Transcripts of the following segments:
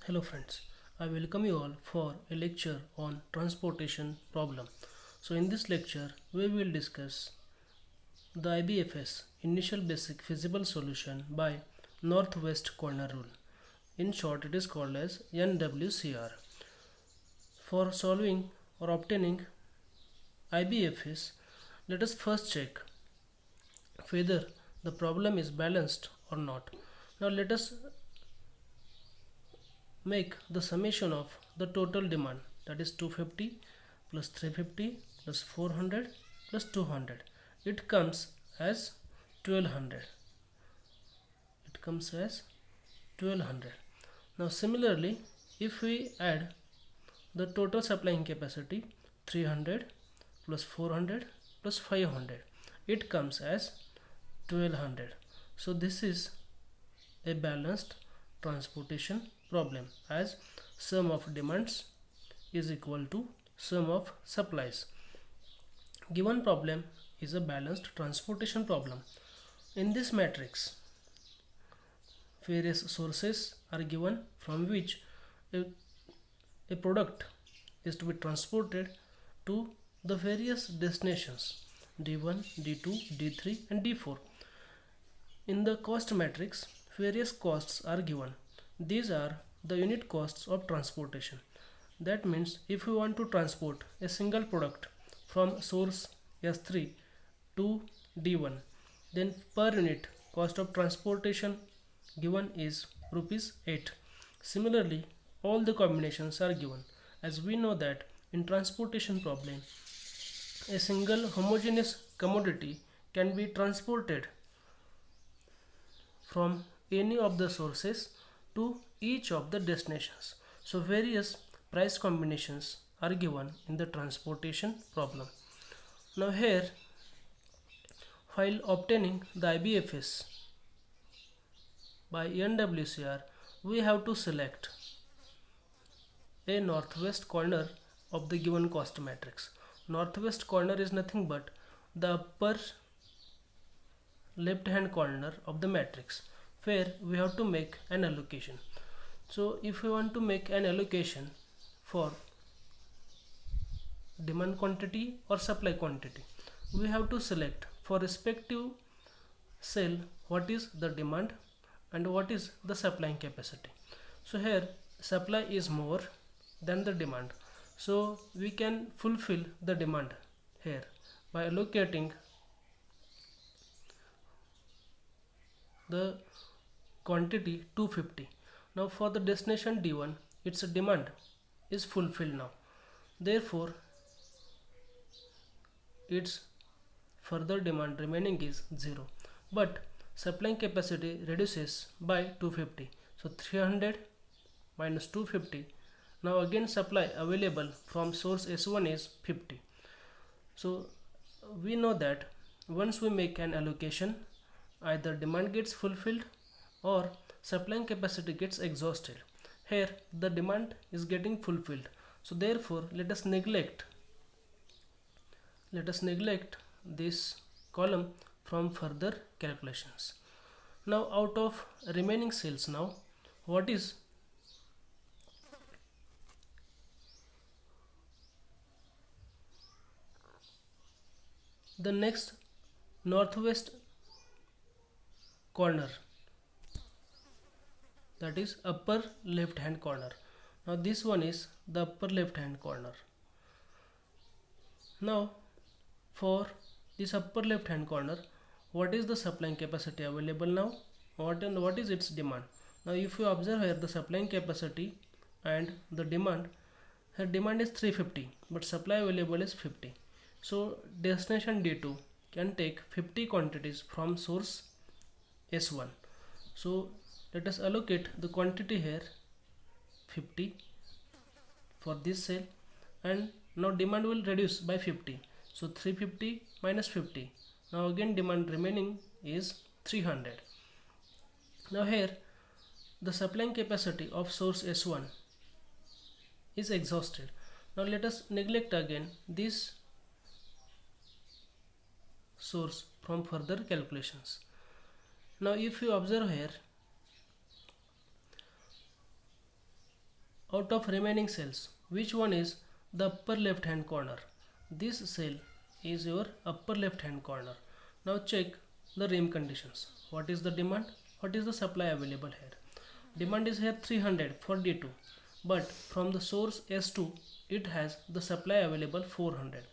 Hello friends, I welcome you all for a lecture on transportation problem. So in this lecture we will discuss the IBFS initial basic feasible solution by northwest corner rule. In short it is called as NWCR. For solving or obtaining IBFS, let us first check whether the problem is balanced or not. Now let us make the summation of the total demand, that is 250 plus 350 plus 400 plus 200. It comes as 1200. It comes as 1200. Now similarly, if we add the total supplying capacity 300 plus 400 plus 500, it comes as 1200. So this is a balanced transportation problem, as sum of demands is equal to sum of supplies. Given problem is a balanced transportation problem. In this matrix, various sources are given from which a product is to be transported to the various destinations D1, D2, D3 and D4. In the cost matrix, various costs are given. These are the unit costs of transportation. That means if we want to transport a single product from source S3 to D1, then per unit cost of transportation given is rupees 8. Similarly, all the combinations are given, as we know that in transportation problem a single homogeneous commodity can be transported from any of the sources to each of the destinations. So various price combinations are given in the transportation problem. Now here, while obtaining the IBFS by NWCR, we have to select a northwest corner of the given cost matrix. Northwest corner is nothing but the upper left hand corner of the matrix, where we have to make an allocation. So if we want to make an allocation for demand quantity or supply quantity, we have to select for respective cell what is the demand and what is the supplying capacity. So here supply is more than the demand, so we can fulfill the demand here by allocating the quantity 250. Now for the destination D1, its demand is fulfilled now, therefore its further demand remaining is 0, but supplying capacity reduces by 250. So 300 minus 250. Now again supply available from source S1 is 50. So we know that once we make an allocation, either demand gets fulfilled or supplying capacity gets exhausted. Here the demand is getting fulfilled, so therefore let us neglect this column from further calculations. Now out of remaining cells, now what is the next northwest corner, that is upper left hand corner. Now this one is the upper left hand corner. Now for this upper left hand corner, what is the supplying capacity available now, what is its demand? Now if you observe here the supplying capacity and the demand, her demand is 350 but supply available is 50. So destination D2 can take 50 quantities from source S1. So let us allocate the quantity here 50 for this cell, and now demand will reduce by 50. So 350 minus 50. Now again demand remaining is 300. Now here the supplying capacity of source S1 is exhausted. Now let us neglect again this source from further calculations. Now if you observe here, out of remaining cells, which one is the upper left hand corner? This cell is your upper left hand corner. Now check the rim conditions. What is the demand? What is the supply available here? Demand is here 300 for D2, but from the source S2 it has the supply available 400.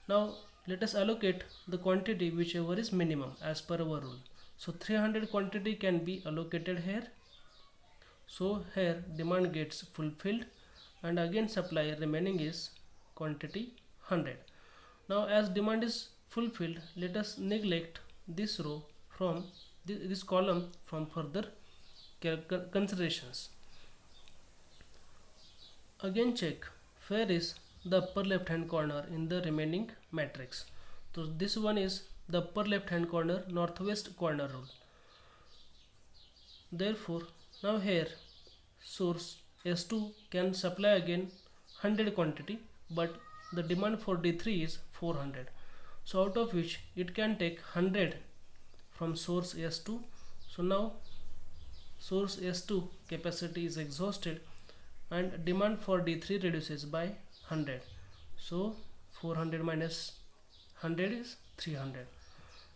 Now let us allocate the quantity whichever is minimum as per our rule. So 300 quantity can be allocated here. So here demand gets fulfilled, and again supply remaining is quantity 100. Now as demand is fulfilled, let us neglect this row from this column from further considerations. Again check where is the upper left hand corner in the remaining matrix. So this one is the upper left hand corner, northwest corner rule. Therefore now here source S2 can supply again 100 quantity, but the demand for D3 is 400. So out of which it can take 100 from source S2. So now source S2 capacity is exhausted and demand for D3 reduces by 100. So 400 minus 100 is 300.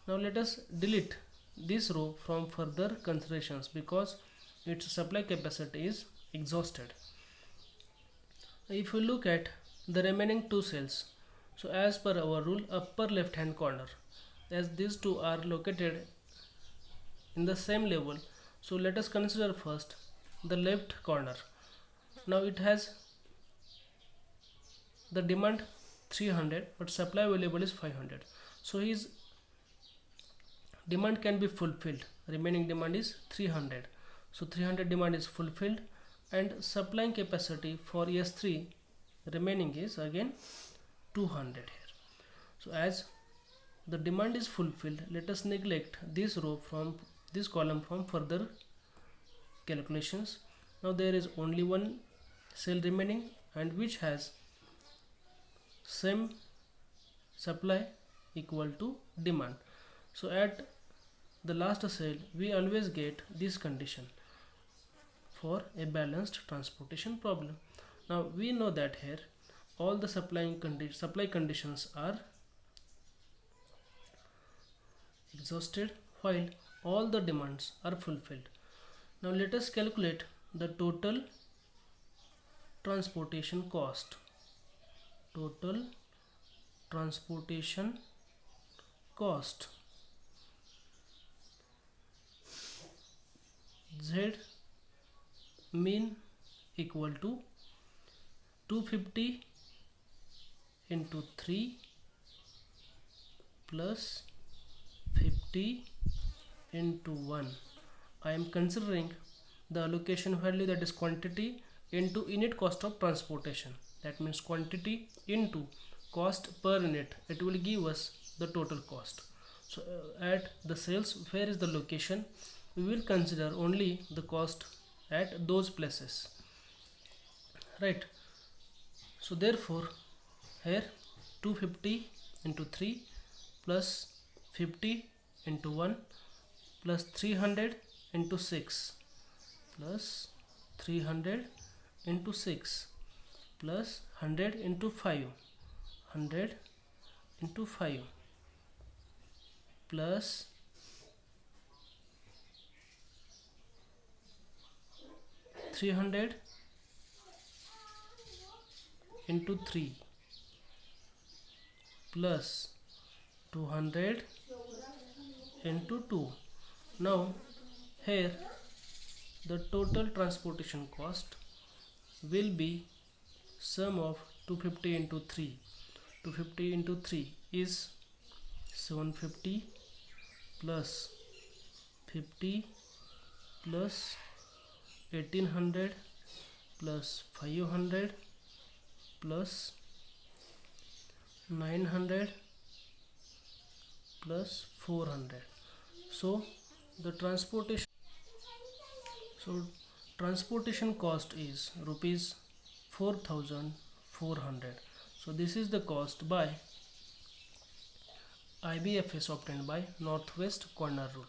Now let us delete this row from further considerations because its supply capacity is exhausted. If we look at the remaining two cells, so as per our rule, upper left hand corner, as these two are located in the same level, so let us consider first the left corner. Now it has the demand 300 but supply available is 500, so his demand can be fulfilled. Remaining demand is 300, so 300 demand is fulfilled, and supplying capacity for S3 remaining is again 200 here. So as the demand is fulfilled, let us neglect this row from this column from further calculations. Now there is only one cell remaining and which has same supply equal to demand. So at the last cell we always get this condition for a balanced transportation problem. Now we know that here all the supply conditions are exhausted while all the demands are fulfilled. Now let us calculate the total transportation cost. Total transportation cost Z mean equal to 250 into 3 plus 50 into 1. I am considering the allocation value, that is quantity into unit cost of transportation. That means quantity into cost per unit. It will give us the total cost. So at the cells where is the location, we will consider only the cost at those places, right? So therefore here 250 into 3 plus 50 into 1 plus 300 into 6 plus 300 into 6 plus 100 into 5, 100 into 5 plus 300 into 3 plus 200 into 2. Now here the total transportation cost will be sum of 250 into 3. 250 into 3 is 750 plus 50 plus 1800 plus 500 plus 900 plus 400. So the transportation cost is rupees 4,400. So this is the cost by IBFS obtained by Northwest Corner Rule.